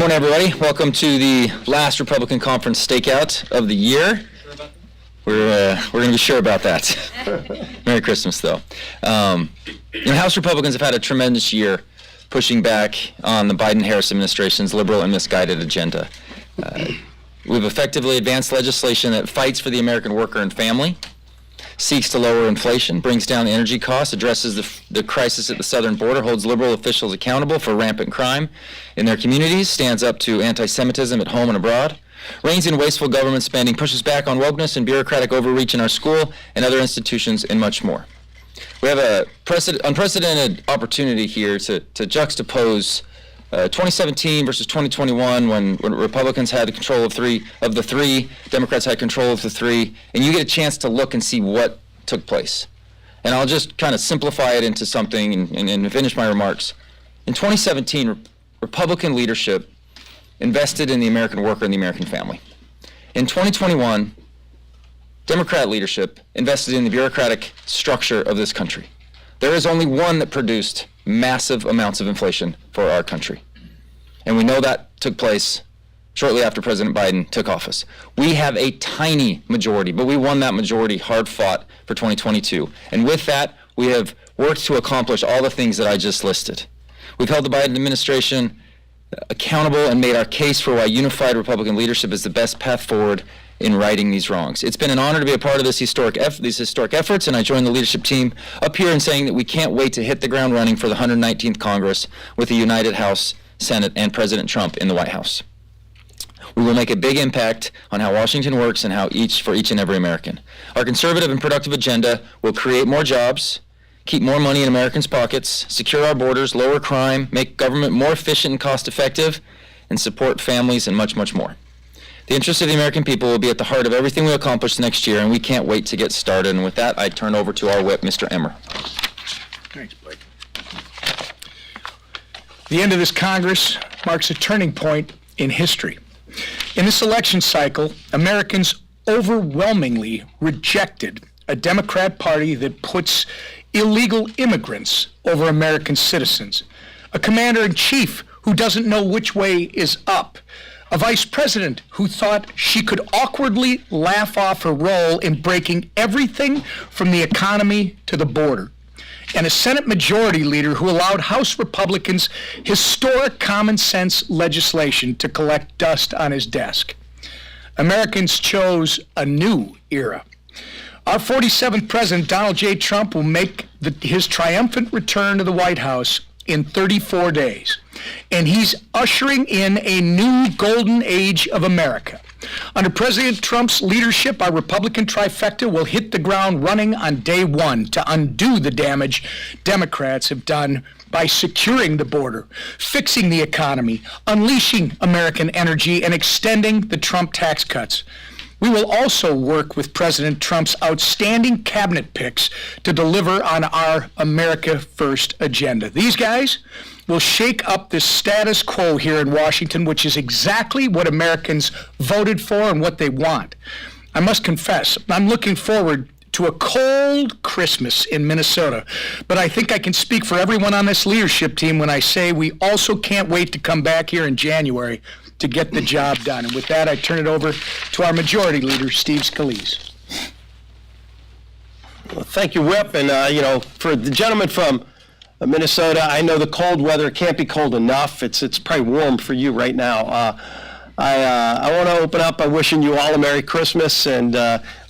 morning, everybody. Welcome to the last Republican Conference stakeout of the year. We're going to be sure about that. Merry Christmas, though. House Republicans have had a tremendous year pushing back on the Biden-Harris administration's liberal and misguided agenda. We've effectively advanced legislation that fights for the American worker and family, seeks to lower inflation, brings down energy costs, addresses the crisis at the southern border, holds liberal officials accountable for rampant crime in their communities, stands up to anti-Semitism at home and abroad, reins in wasteful government spending, pushes back on wokeness and bureaucratic overreach in our school and other institutions, and much more. We have a unprecedented opportunity here to juxtapose 2017 versus 2021 when Republicans had control of three, Democrats had control of the three, and you get a chance to look and see what took place. And I'll just kind of simplify it into something and finish my remarks. In 2017, Republican leadership invested in the American worker and the American family. In 2021, Democrat leadership invested in the bureaucratic structure of this country. There is only one that produced massive amounts of inflation for our country. And we know that took place shortly after President Biden took office. We have a tiny majority, but we won that majority hard fought for 2022. And with that, we have worked to accomplish all the things that I just listed. We've held the Biden administration accountable and made our case for why unified Republican leadership is the best path forward in righting these wrongs. It's been an honor to be a part of these historic efforts, and I join the leadership team up here in saying that we can't wait to hit the ground running for the 119th Congress with a united House, Senate, and President Trump in the White House. We will make a big impact on how Washington works and for each and every American. Our conservative and productive agenda will create more jobs, keep more money in Americans' pockets, secure our borders, lower crime, make government more efficient and cost-effective, and support families and much, much more. The interests of the American people will be at the heart of everything we accomplish next year, and we can't wait to get started. And with that, I turn over to our whip, Mr. Emmer. Thanks, Blake. The end of this Congress marks a turning point in history. In this election cycle, Americans overwhelmingly rejected a Democrat Party that puts illegal immigrants over American citizens, a commander-in-chief who doesn't know which way is up, a vice president who thought she could awkwardly laugh off her role in breaking everything from the economy to the border, and a Senate Majority Leader who allowed House Republicans historic common sense legislation to collect dust on his desk. Americans chose a new era. Our 47th President, Donald J. Trump, will make his triumphant return to the White House in 34 days. And he's ushering in a new golden age of America. Under President Trump's leadership, our Republican trifecta will hit the ground running on day one to undo the damage Democrats have done by securing the border, fixing the economy, unleashing American energy, and extending the Trump tax cuts. We will also work with President Trump's outstanding cabinet picks to deliver on our America First agenda. These guys will shake up the status quo here in Washington, which is exactly what Americans voted for and what they want. I must confess, I'm looking forward to a cold Christmas in Minnesota, but I think I can speak for everyone on this leadership team when I say we also can't wait to come back here in January to get the job done. And with that, I turn it over to our Majority Leader, Steve Scalise. Well, thank you, Whip. And, for the gentleman from Minnesota, I know the cold weather can't be cold enough. It's probably warm for you right now. I want to open up by wishing you all a Merry Christmas, and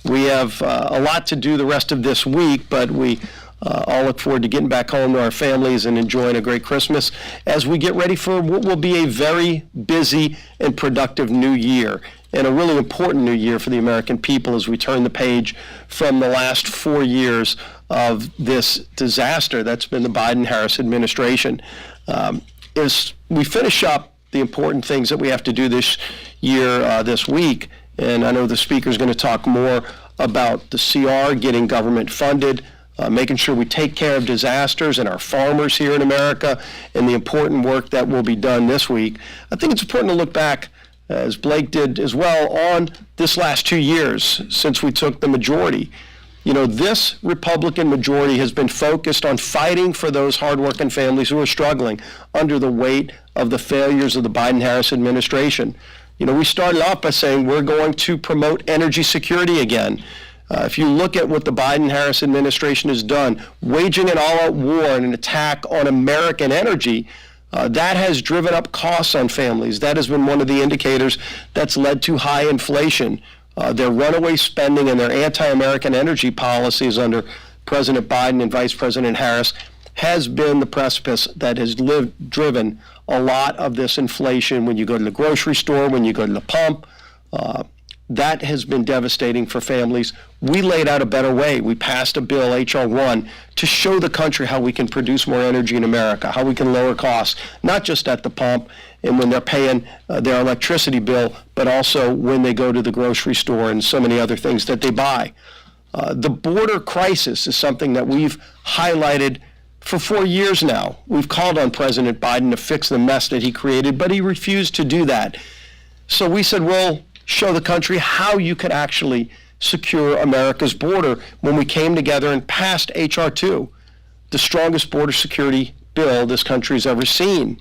we have a lot to do the rest of this week, but we all look forward to getting back home to our families and enjoying a great Christmas as we get ready for what will be a very busy and productive new year, and a really important new year for the American people as we turn the page from the last 4 years of this disaster that's been the Biden-Harris administration. As we finish up the important things that we have to do this year, this week, and I know the speaker is going to talk more about the CR, getting government funded, making sure we take care of disasters and our farmers here in America, and the important work that will be done this week. I think it's important to look back, as Blake did as well, on this last 2 years since we took the majority. You know, this Republican majority has been focused on fighting for those hardworking families who are struggling under the weight of the failures of the Biden-Harris administration. You know, we started off by saying we're going to promote energy security again. If you look at what the Biden-Harris administration has done, waging an all-out war and an attack on American energy, that has driven up costs on families. That has been one of the indicators that's led to high inflation. Their runaway spending and their anti-American energy policies under President Biden and Vice President Harris has been the precipice that has driven a lot of this inflation. When you go to the grocery store, when you go to the pump, that has been devastating for families. We laid out a better way. We passed a bill, H.R. 1, to show the country how we can produce more energy in America, how we can lower costs, not just at the pump and when they're paying their electricity bill, but also when they go to the grocery store and so many other things that they buy. The border crisis is something that we've highlighted for 4 years now. We've called on President Biden to fix the mess that he created, but he refused to do that. So we said, we'll show the country how you can actually secure America's border when we came together and passed H.R. 2, the strongest border security bill this country's ever seen.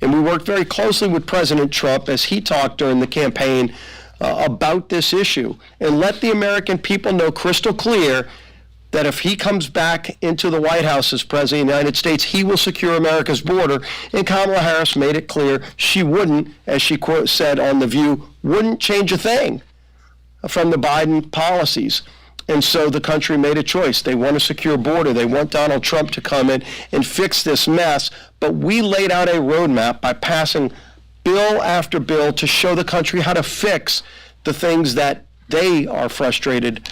And we worked very closely with President Trump as he talked during the campaign about this issue and let the American people know crystal clear that if he comes back into the White House as President of the United States, he will secure America's border. And Kamala Harris made it clear she wouldn't, as she said on The View, wouldn't change a thing from the Biden policies. And so the country made a choice. They want a secure border. They want Donald Trump to come in and fix this mess. But we laid out a roadmap by passing bill after bill to show the country how to fix the things that they are frustrated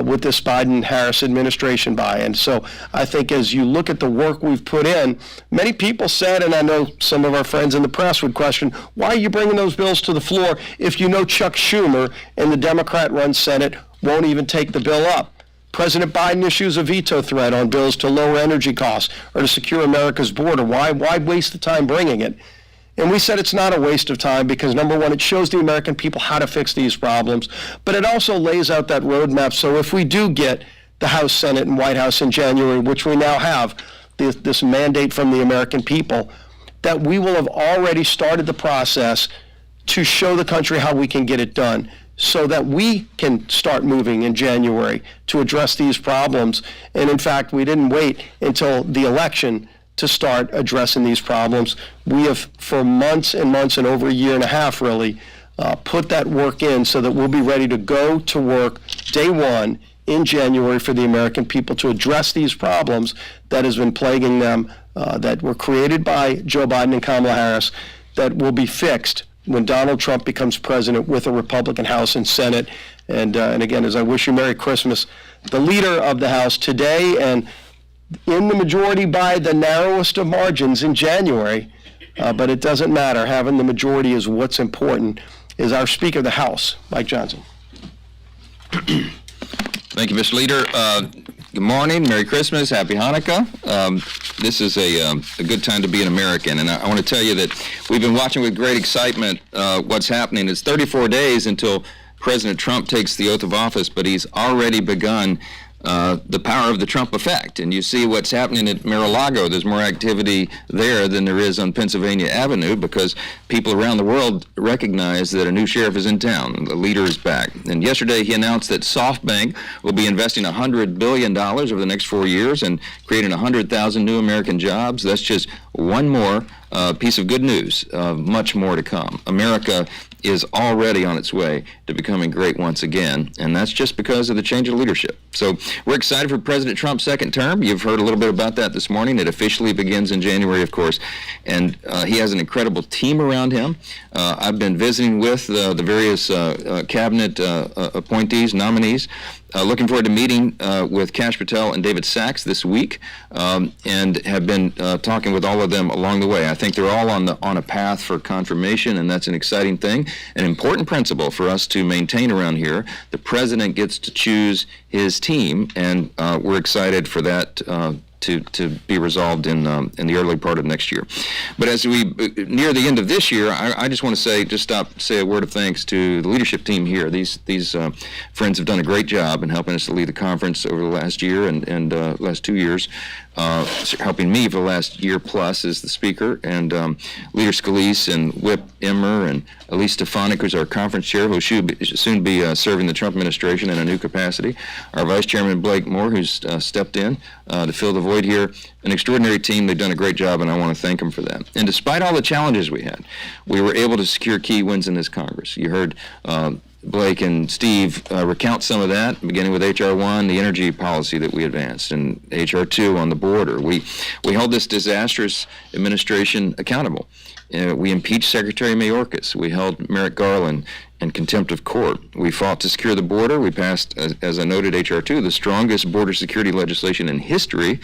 with this Biden-Harris administration by. And so I think as you look at the work we've put in, many people said, and I know some of our friends in the press would question, why are you bringing those bills to the floor if you know Chuck Schumer and the Democrat-run Senate won't even take the bill up? President Biden issues a veto threat on bills to lower energy costs or to secure America's border. Why waste the time bringing it? And we said it's not a waste of time because, number one, it shows the American people how to fix these problems, but it also lays out that roadmap. So if we do get the House, Senate, and White House in January, which we now have, this mandate from the American people, that we will have already started the process to show the country how we can get it done so that we can start moving in January to address these problems. And in fact, we didn't wait until the election to start addressing these problems. We have, for months and months and over a year and a half really, put that work in so that we'll be ready to go to work day one in January for the American people to address these problems that has been plaguing them, that were created by Joe Biden and Kamala Harris, that will be fixed when Donald Trump becomes president with a Republican House and Senate. And again, as I wish you Merry Christmas, the leader of the House today and in the majority by the narrowest of margins in January, but it doesn't matter. Having the majority is what's important, is our Speaker of the House, Mike Johnson. Thank you, Mr. Leader. Good morning, Merry Christmas, Happy Hanukkah. This is a good time to be an American, and I want to tell you that we've been watching with great excitement what's happening. It's 34 days until President Trump takes the oath of office, but he's already begun the power of the Trump effect. And you see what's happening at Mar-a-Lago. There's more activity there than there is on Pennsylvania Avenue because people around the world recognize that a new sheriff is in town. The leader is back. And yesterday he announced that SoftBank will be investing $100 billion over the next 4 years and creating 100,000 new American jobs. That's just one more piece of good news. Much more to come. America is already on its way to becoming great once again, and that's just because of the change of leadership. So we're excited for President Trump's second term. You've heard a little bit about that this morning. It officially begins in January, of course, and he has an incredible team around him. I've been visiting with the various cabinet appointees, nominees. Looking forward to meeting with Kash Patel and David Sachs this week, and have been talking with all of them along the way. I think they're all on a path for confirmation, and that's an exciting thing, an important principle for us to maintain around here. The president gets to choose his team, and we're excited for that to be resolved in the early part of next year. But as we near the end of this year, I just want to say a word of thanks to the leadership team here. These friends have done a great job in helping us to lead the conference over the last year and last 2 years. Helping me for the last year plus as the speaker, and Leader Scalise and Whip Emmer and Elise Stefanik, who's our conference chair, who should soon be serving the Trump administration in a new capacity. Our Vice Chairman Blake Moore, who's stepped in to fill the void here. An extraordinary team. They've done a great job, and I want to thank them for that. And despite all the challenges we had, we were able to secure key wins in this Congress. You heard Blake and Steve recount some of that, beginning with H.R. 1, the energy policy that we advanced, and H.R. 2 on the border. We held this disastrous administration accountable. We impeached Secretary Mayorkas. We held Merrick Garland in contempt of court. We fought to secure the border. We passed, as I noted, H.R. 2, the strongest border security legislation in history,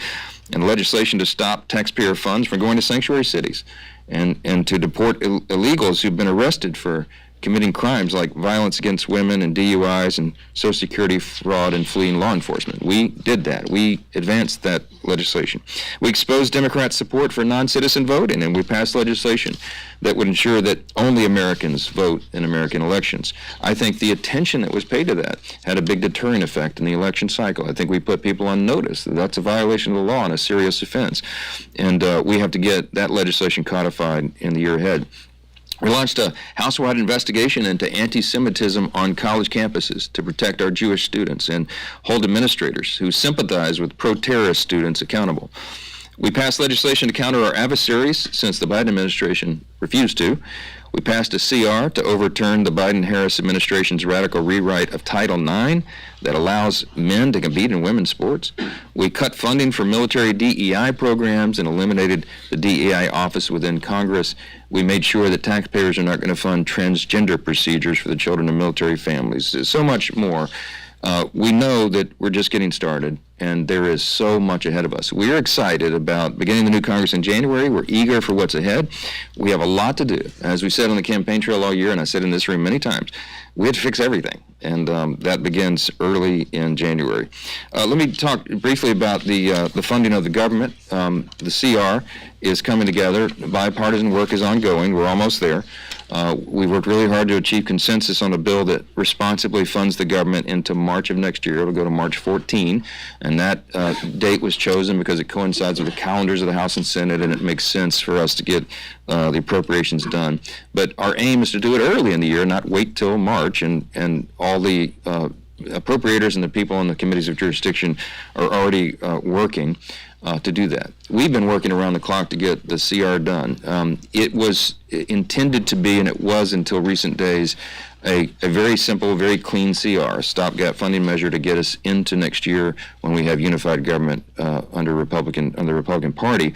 and legislation to stop taxpayer funds from going to sanctuary cities and to deport illegals who've been arrested for committing crimes like violence against women and DUIs and Social Security fraud and fleeing law enforcement. We did that. We advanced that legislation. We exposed Democrats' support for non-citizen voting, and we passed legislation that would ensure that only Americans vote in American elections. I think the attention that was paid to that had a big deterrent effect in the election cycle. I think we put people on notice that that's a violation of the law and a serious offense. And we have to get that legislation codified in the year ahead. We launched a house-wide investigation into anti-Semitism on college campuses to protect our Jewish students and hold administrators who sympathize with pro-terrorist students accountable. We passed legislation to counter our adversaries since the Biden administration refused to. We passed a CR to overturn the Biden-Harris administration's radical rewrite of Title IX that allows men to compete in women's sports. We cut funding for military DEI programs and eliminated the DEI office within Congress. We made sure that taxpayers are not going to fund transgender procedures for the children of military families. There's so much more. We know that we're just getting started, and there is so much ahead of us. We're excited about beginning the new Congress in January. We're eager for what's ahead. We have a lot to do. As we said on the campaign trail all year, and I said in this room many times, we have to fix everything, and that begins early in January. Let me talk briefly about the funding of the government. The CR is coming together. Bipartisan work is ongoing. We're almost there. We worked really hard to achieve consensus on a bill that responsibly funds the government into March of next year. It'll go to March 14, and that date was chosen because it coincides with the calendars of the House and Senate, and it makes sense for us to get the appropriations done. But our aim is to do it early in the year, not wait till March, and all the appropriators and the people on the committees of jurisdiction are already working to do that. We've been working around the clock to get the CR done. It was intended to be, and it was until recent days, a very simple, very clean CR, a stopgap funding measure to get us into next year when we have unified government under the Republican Party.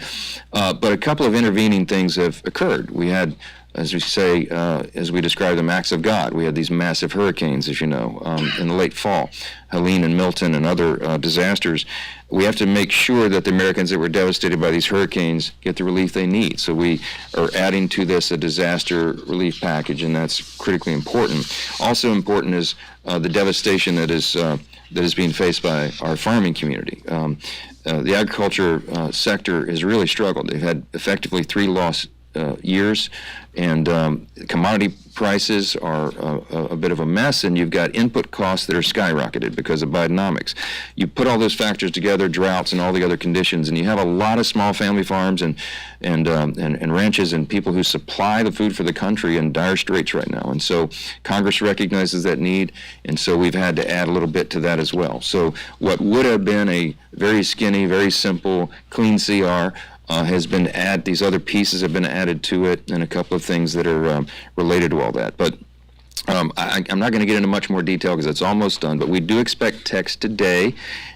But a couple of intervening things have occurred. We had, as we say, as we describe them, acts of God. We had these massive hurricanes, as you know, in the late fall, Helene and Milton and other disasters. We have to make sure that the Americans that were devastated by these hurricanes get the relief they need. So we are adding to this a disaster relief package, and that's critically important. Also important is the devastation that is being faced by our farming community. The agriculture sector has really struggled. They've had effectively 3 lost years, and commodity prices are a bit of a mess, and you've got input costs that are skyrocketed because of Bidenomics. You put all those factors together, droughts and all the other conditions, and you have a lot of small family farms and ranches and people who supply the food for the country in dire straits right now. And so Congress recognizes that need, and so we've had to add a little bit to that as well. So what would have been a very skinny, very simple, clean CR has been added. These other pieces have been added to it, and a couple of things that are related to all that. But I'm not going to get into much more detail because it's almost done, but we do expect text today,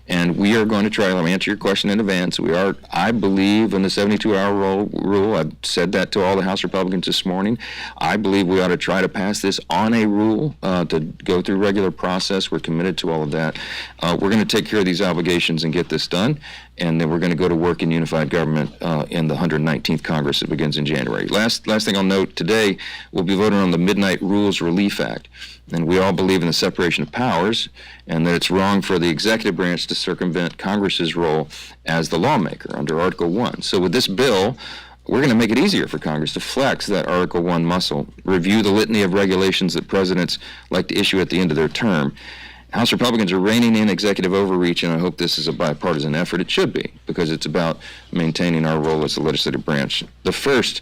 and we are going to try. Let me answer your question in advance. We are, I believe, in the 72-hour rule. I've said that to all the House Republicans this morning. I believe we ought to try to pass this on a rule to go through regular process. We're committed to all of that. We're going to take care of these obligations and get this done, and then we're going to go to work in unified government in the 119th Congress that begins in January. Last thing I'll note, today we'll be voting on the midnight rules relief fact. And we all believe in the separation of powers, and that it's wrong for the executive branch to circumvent Congress's role as the lawmaker under Article 1. So with this bill, we're going to make it easier for Congress to flex that Article 1 muscle, review the litany of regulations that presidents like to issue at the end of their term. House Republicans are reining in executive overreach, and I hope this is a bipartisan effort. It should be, because it's about maintaining our role as the legislative branch, the first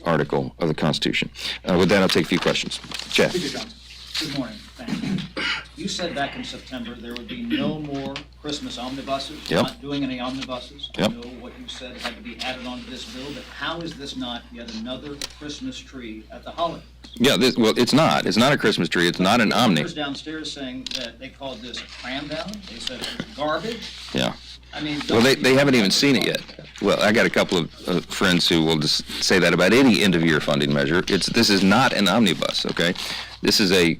article of the Constitution. With that, I'll take a few questions. Jeff. Speaker Johnson. Good morning. Thank you. You said back in September there would be no more Christmas omnibuses. Yep. Not doing any omnibuses. Yep. I know what you said had to be added onto this bill, but how is this not yet another Christmas tree at the holidays? Yeah, well, it's not. It's not a Christmas tree. It's not an omni. Members downstairs saying that they called this a cram down. They said it was garbage. Yeah. I mean, Well, they haven't even seen it yet. Well, I got a couple of friends who will just say that about any end-of-year funding measure. This is not an omnibus, okay? This is a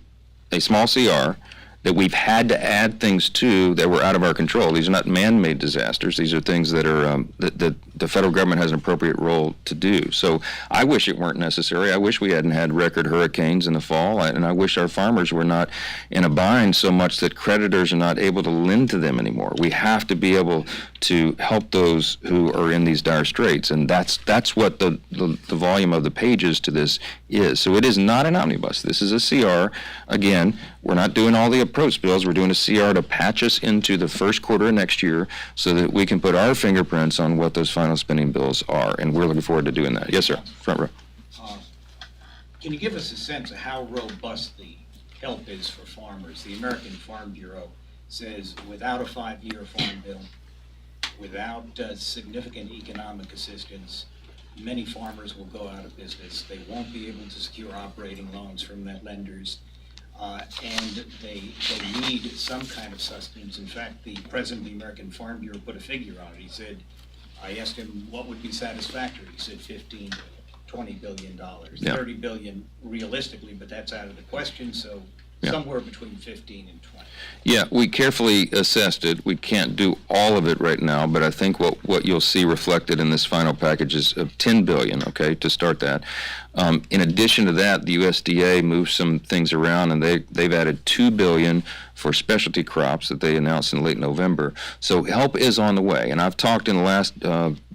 small CR that we've had to add things to that were out of our control. These are not man-made disasters. These are things that are that the federal government has an appropriate role to do. So I wish it weren't necessary. I wish we hadn't had record hurricanes in the fall, and I wish our farmers were not in a bind so much that creditors are not able to lend to them anymore. We have to be able to help those who are in these dire straits, and that's what the volume of the pages to this is. So it is not an omnibus. This is a CR. Again, we're not doing all the approach bills. We're doing a CR to patch us into the first quarter of next year so that we can put our fingerprints on what those final spending bills are, and we're looking forward to doing that. Yes, sir. Front row. Can you give us a sense of how robust the help is for farmers? The American Farm Bureau says without a 5-year farm bill, without significant economic assistance, many farmers will go out of business. They won't be able to secure operating loans from their lenders, and they need some kind of sustenance. In fact, the president of the American Farm Bureau put a figure on it. He said, I asked him what would be satisfactory. He said 15 to 20 billion dollars. Yeah. 30 billion realistically, but that's out of the question, so Yeah. somewhere between 15 and 20. Yeah, we carefully assessed it. We can't do all of it right now, but I think what you'll see reflected in this final package is $10 billion, okay, to start that. In addition to that, the USDA moved some things around, and they've added $2 billion for specialty crops that they announced in late November. So help is on the way, and I've talked in the last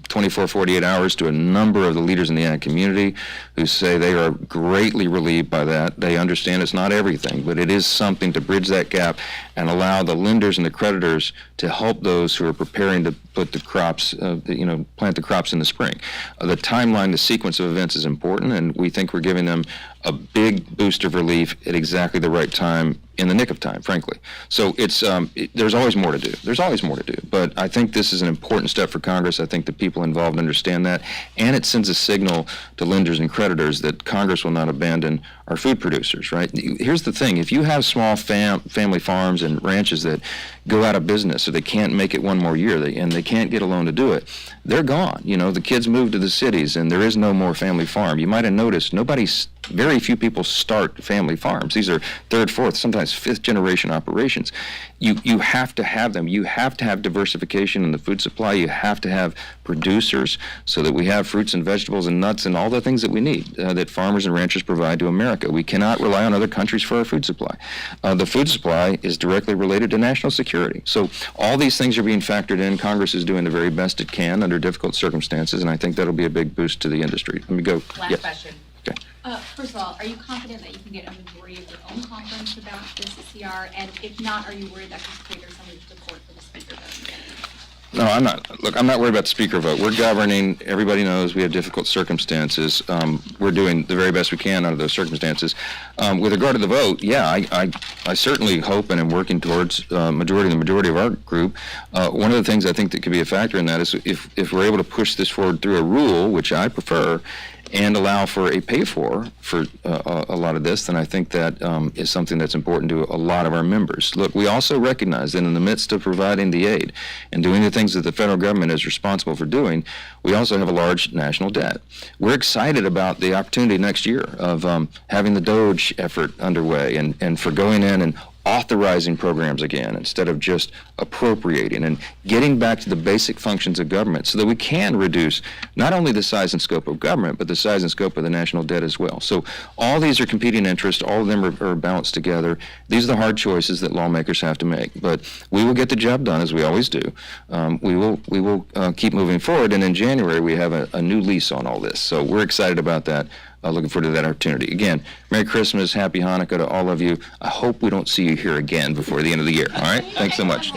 24, 48 hours to a number of the leaders in the ag community who say they are greatly relieved by that. They understand it's not everything, but it is something to bridge that gap and allow the lenders and the creditors to help those who are preparing to put the crops, plant the crops in the spring. The timeline, the sequence of events is important, and we think we're giving them a big boost of relief at exactly the right time, in the nick of time, frankly. So it's there's always more to do. There's always more to do. But I think this is an important step for Congress. I think the people involved understand that, and it sends a signal to lenders and creditors that Congress will not abandon our food producers, right? Here's the thing. If you have small family farms and ranches that go out of business or they can't make it one more year and they can't get a loan to do it, they're gone. The kids move to the cities and there is no more family farm. You might have noticed very few people start family farms. These are third, fourth, sometimes fifth generation operations. You have to have them. You have to have diversification in the food supply. You have to have producers so that we have fruits and vegetables and nuts and all the things that we need that farmers and ranchers provide to America. We cannot rely on other countries for our food supply. The food supply is directly related to national security. So all these things are being factored in. Congress is doing the very best it can under difficult circumstances, and I think that'll be a big boost to the industry. Let me go. Last Yes. question. Okay. First of all, are you confident that you can get a majority of your own conference about this CR? And if not, are you worried that could trigger some of the support for the speaker vote? No, I'm not. Look, I'm not worried about the speaker vote. We're governing. Everybody knows we have difficult circumstances. We're doing the very best we can under those circumstances. With regard to the vote, yeah, I certainly hope and am working towards the majority of our group. One of the things I think that could be a factor in that is if we're able to push this forward through a rule, which I prefer, and allow for a pay-for a lot of this, then I think that is something that's important to a lot of our members. Look, we also recognize that in the midst of providing the aid and doing the things that the federal government is responsible for doing, we also have a large national debt. We're excited about the opportunity next year of having the DOGE effort underway and for going in and authorizing programs again instead of just appropriating, and getting back to the basic functions of government so that we can reduce not only the size and scope of government, but the size and scope of the national debt as well. So all these are competing interests. All of them are balanced together. These are the hard choices that lawmakers have to make. But we will get the job done, as we always do. We will keep moving forward, and in January we have a new lease on all this. So we're excited about that. Looking forward to that opportunity. Again, Merry Christmas, Happy Hanukkah to all of you. I hope we don't see you here again before the end of the year. All right? Thanks so much.